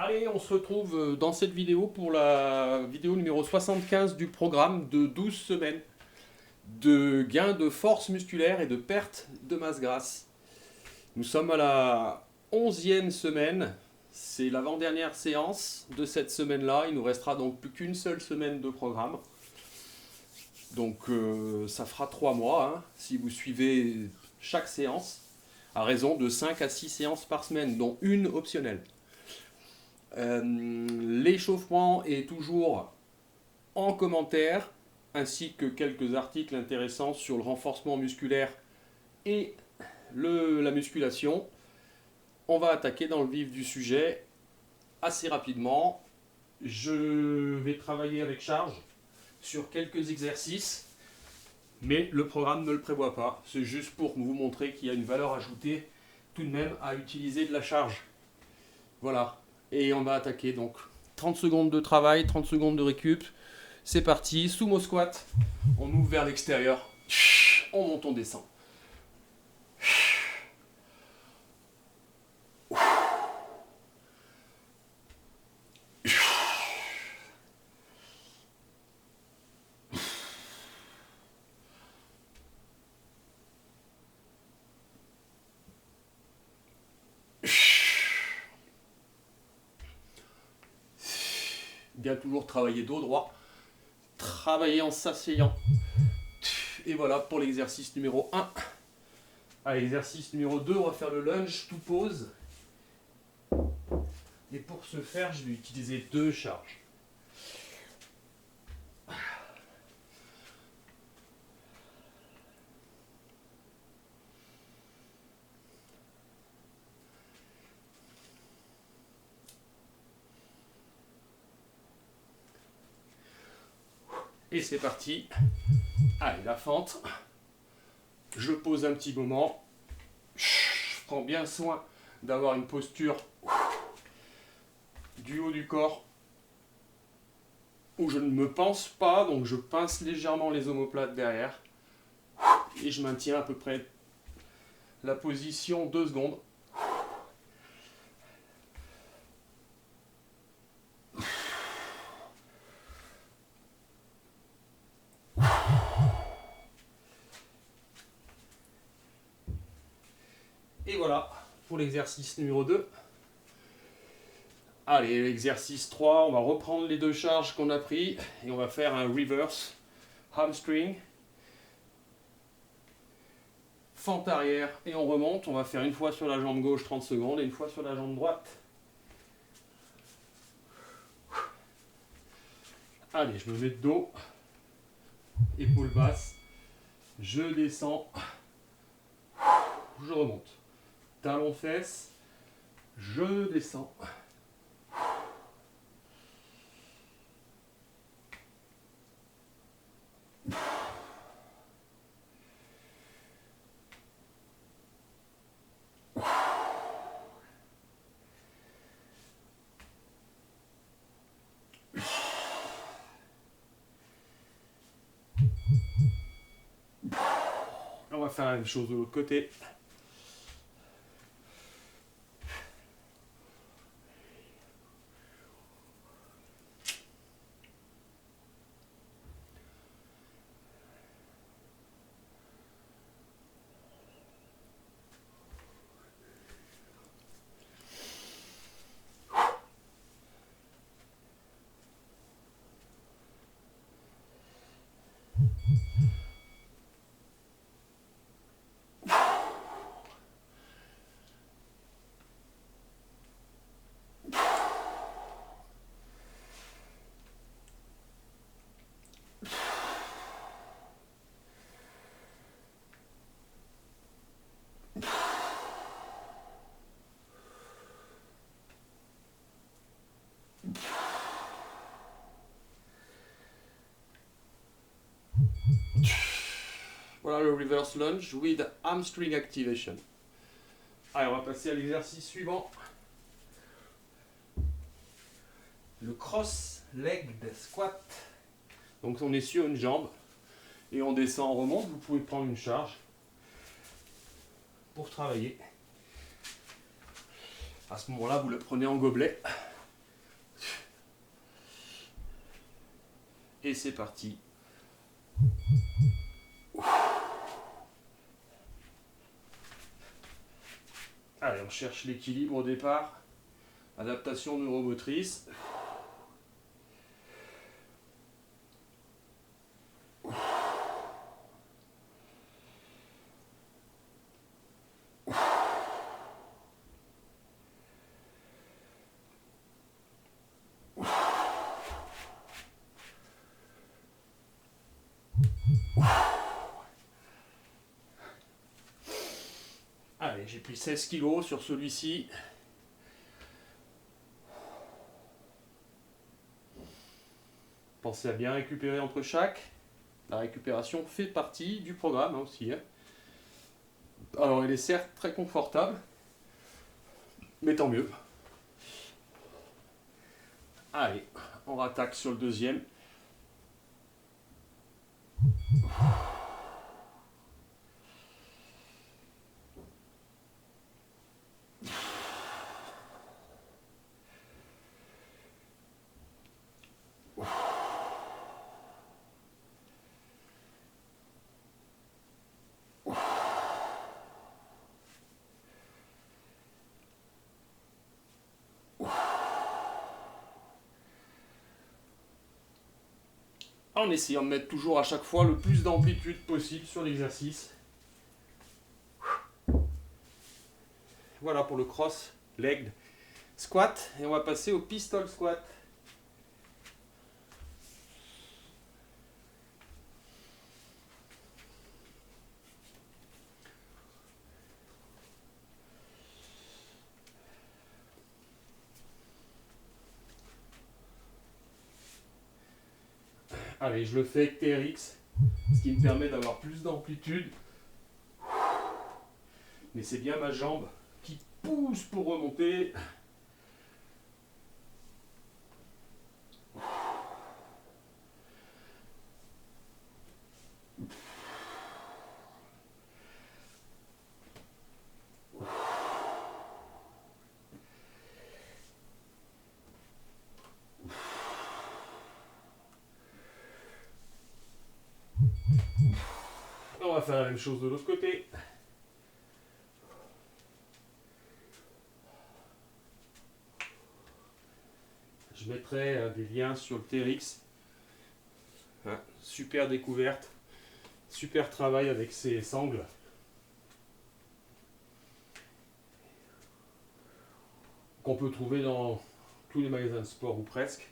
Allez, on se retrouve dans cette vidéo pour la vidéo numéro 75 du programme de 12 semaines de gain de force musculaire et de perte de masse grasse. Nous sommes à la 11e semaine, c'est l'avant-dernière séance de cette semaine-là. Il nous restera donc plus qu'une seule semaine de programme. Donc ça fera 3 mois hein, si vous suivez chaque séance, à raison de 5 à 6 séances par semaine, dont une optionnelle. L'échauffement est toujours en commentaire, ainsi que quelques articles intéressants sur le renforcement musculaire et la musculation. On va attaquer dans le vif du sujet assez rapidement. Je vais travailler avec charge sur quelques exercices, mais le programme ne le prévoit pas. C'est juste pour vous montrer qu'il y a une valeur ajoutée tout de même à utiliser de la charge. Voilà. Et on va attaquer donc 30 secondes de travail, 30 secondes de récup. C'est parti, sumo squat. On ouvre vers l'extérieur. On monte, on descend. Bien toujours travailler dos droit. Travailler en s'asseyant. Et voilà pour l'exercice numéro 1. À l'exercice numéro 2, on va faire le lunge to pose. Et pour ce faire, je vais utiliser 2 charges. Et c'est parti. Allez, la fente. Je pose un petit moment. Je prends bien soin d'avoir une posture du haut du corps où je ne me pince pas, donc je pince légèrement les omoplates derrière et je maintiens à peu près la position 2 secondes. Et voilà pour l'exercice numéro 2. Allez, l'exercice 3, on va reprendre les 2 charges qu'on a pris et on va faire un reverse hamstring. Fente arrière et on remonte. On va faire une fois sur la jambe gauche 30 secondes et une fois sur la jambe droite. Allez, je me mets de dos, épaule basse, je descends, je remonte. Talon fesse, je descends. On va faire la même chose de l'autre côté. Voilà le reverse lunge with hamstring activation. Allez, on va passer à l'exercice suivant. Le cross-legged squat. Donc on est sur une jambe et on descend, on remonte. Vous pouvez prendre une charge pour travailler. À ce moment-là, vous le prenez en gobelet Et c'est parti. Allez, on cherche l'équilibre au départ. Adaptation neuromotrice. Allez, j'ai pris 16 kilos sur celui-ci. Pensez à bien récupérer entre chaque. La récupération fait partie du programme aussi. Alors, elle est certes très confortable, mais tant mieux. Allez, on rattaque sur le deuxième. En essayant de mettre toujours à chaque fois le plus d'amplitude possible sur l'exercice. Voilà pour le cross leg squat. Et on va passer au pistol squat. Allez, je le fais avec TRX, ce qui me permet d'avoir plus d'amplitude. Mais c'est bien ma jambe qui pousse pour remonter. On va faire la même chose de l'autre côté. Je mettrai des liens sur le TRX. Super découverte, super travail avec ces sangles. Qu'on peut trouver dans tous les magasins de sport ou presque.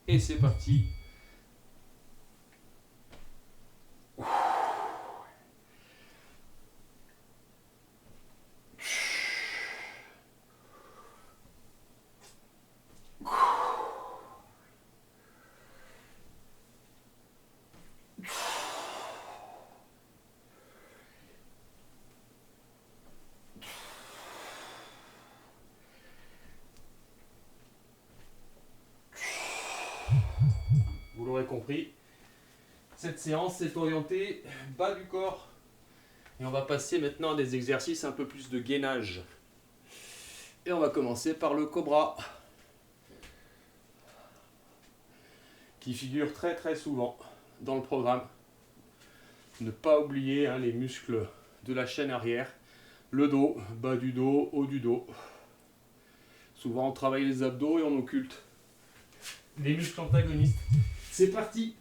Et c'est parti. Vous l'aurez compris, cette séance est orientée bas du corps. Et on va passer maintenant à des exercices un peu plus de gainage. Et on va commencer par le cobra, qui figure très très souvent dans le programme. Ne pas oublier les muscles de la chaîne arrière, le dos, bas du dos, haut du dos. Souvent on travaille les abdos et on occulte les muscles antagonistes. C'est parti!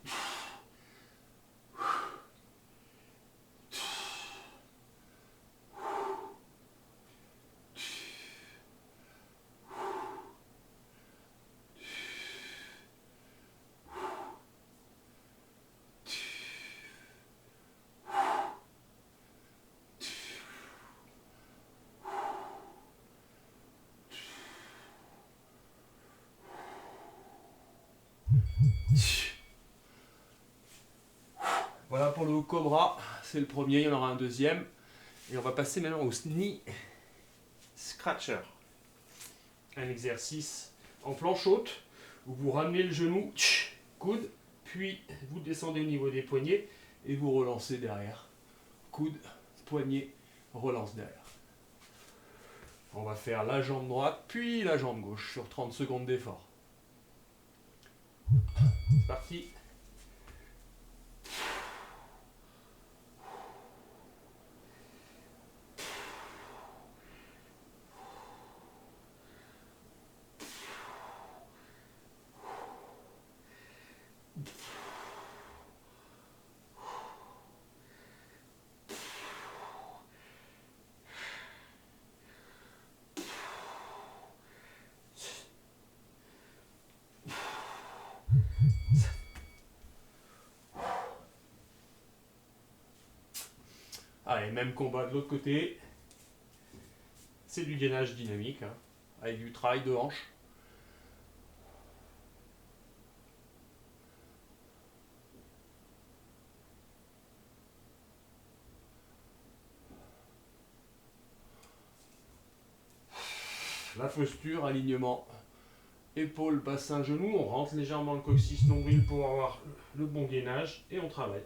Voilà pour le cobra, c'est le premier, il y en aura un deuxième. Et on va passer maintenant au knee scratcher. Un exercice en planche haute où vous ramenez le genou, coude, puis vous descendez au niveau des poignets et vous relancez derrière. Coude, poignet, relance derrière. On va faire la jambe droite, puis la jambe gauche sur 30 secondes d'effort. parti. Allez, même combat de l'autre côté. C'est du gainage dynamique, hein, avec du travail de hanche. La posture, alignement, épaules, bassin, genoux. On rentre légèrement le coccyx nombril pour avoir le bon gainage et on travaille.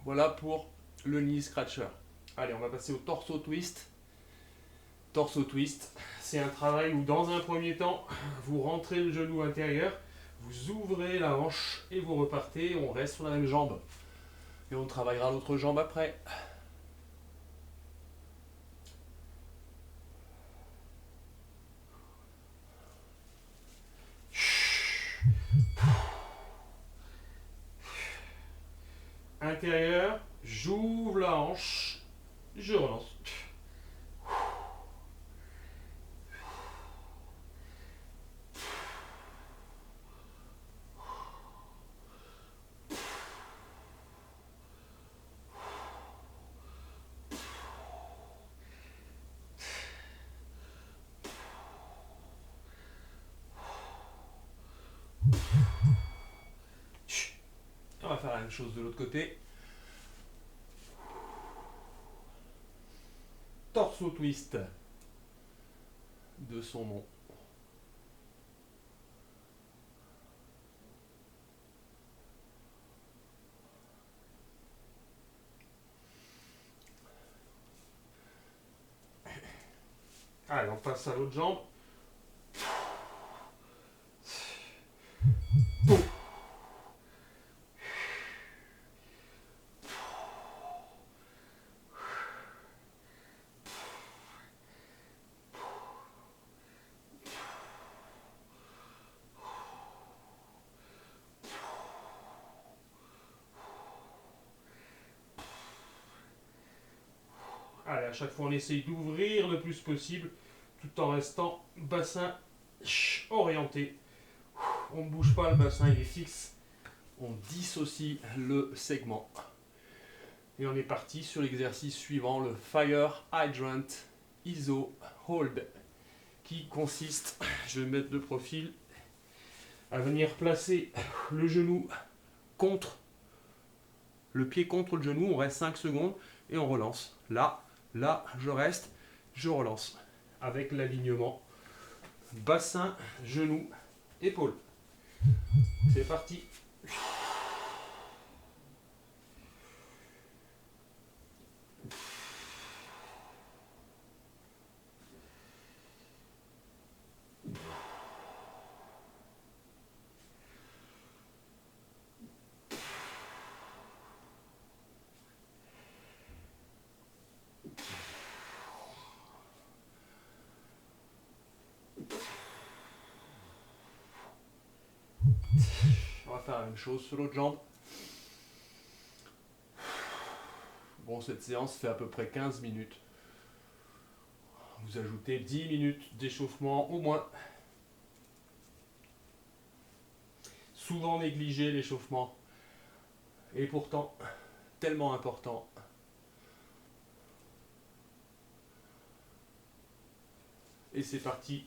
Voilà pour le knee scratcher. Allez, on va passer au torso twist. Torso twist, c'est un travail où dans un premier temps, vous rentrez le genou intérieur, vous ouvrez la hanche et vous repartez. On reste sur la même jambe. Et on travaillera l'autre jambe après. Intérieur, j'ouvre la hanche, je relance. On va faire la même chose de l'autre côté. Torso twist de son nom. Allez, on passe à l'autre jambe. Allez, à chaque fois, on essaye d'ouvrir le plus possible, tout en restant bassin orienté. On ne bouge pas, le bassin il est fixe. On dissocie le segment. Et on est parti sur l'exercice suivant, le Fire Hydrant ISO Hold, qui consiste, je vais mettre de profil, à venir placer le genou contre, le pied contre le genou. On reste 5 secondes et on relance. Là, je reste, je relance. Avec l'alignement bassin, genou, épaule. C'est parti. On va faire la même chose sur l'autre jambe. Bon, cette séance fait à peu près 15 minutes. Vous ajoutez 10 minutes d'échauffement au moins. Souvent négligé l'échauffement. Et pourtant, tellement important. Et c'est parti.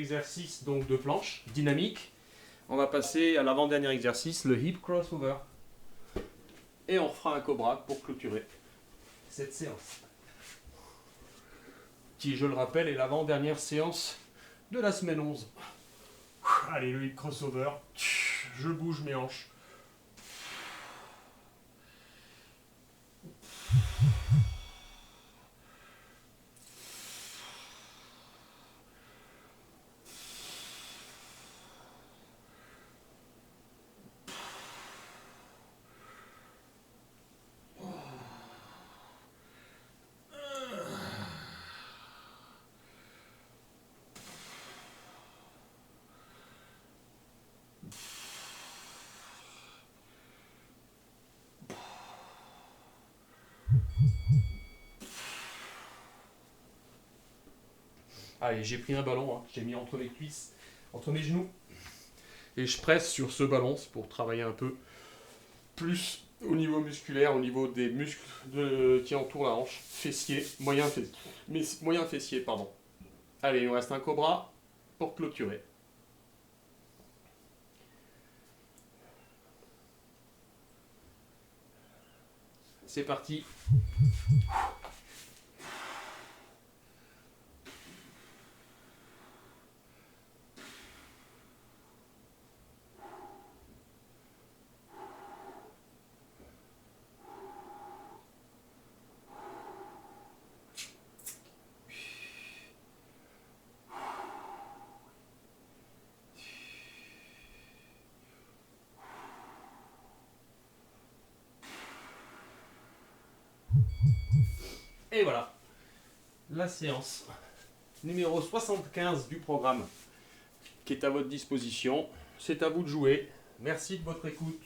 exercice donc de planche dynamique. On va passer à l'avant-dernier exercice, le hip crossover. Et on refera un cobra pour clôturer cette séance. Qui, je le rappelle, est l'avant-dernière séance de la semaine 11. Allez, le hip crossover. Je bouge mes hanches. Allez, j'ai pris un ballon, hein, j'ai mis entre mes cuisses, entre mes genoux. Et je presse sur ce ballon pour travailler un peu plus au niveau musculaire, au niveau des muscles qui entourent la hanche. Fessier, moyen fessier, pardon. Allez, il nous reste un cobra pour clôturer. C'est parti. Et voilà, la séance numéro 75 du programme qui est à votre disposition. C'est à vous de jouer. Merci de votre écoute.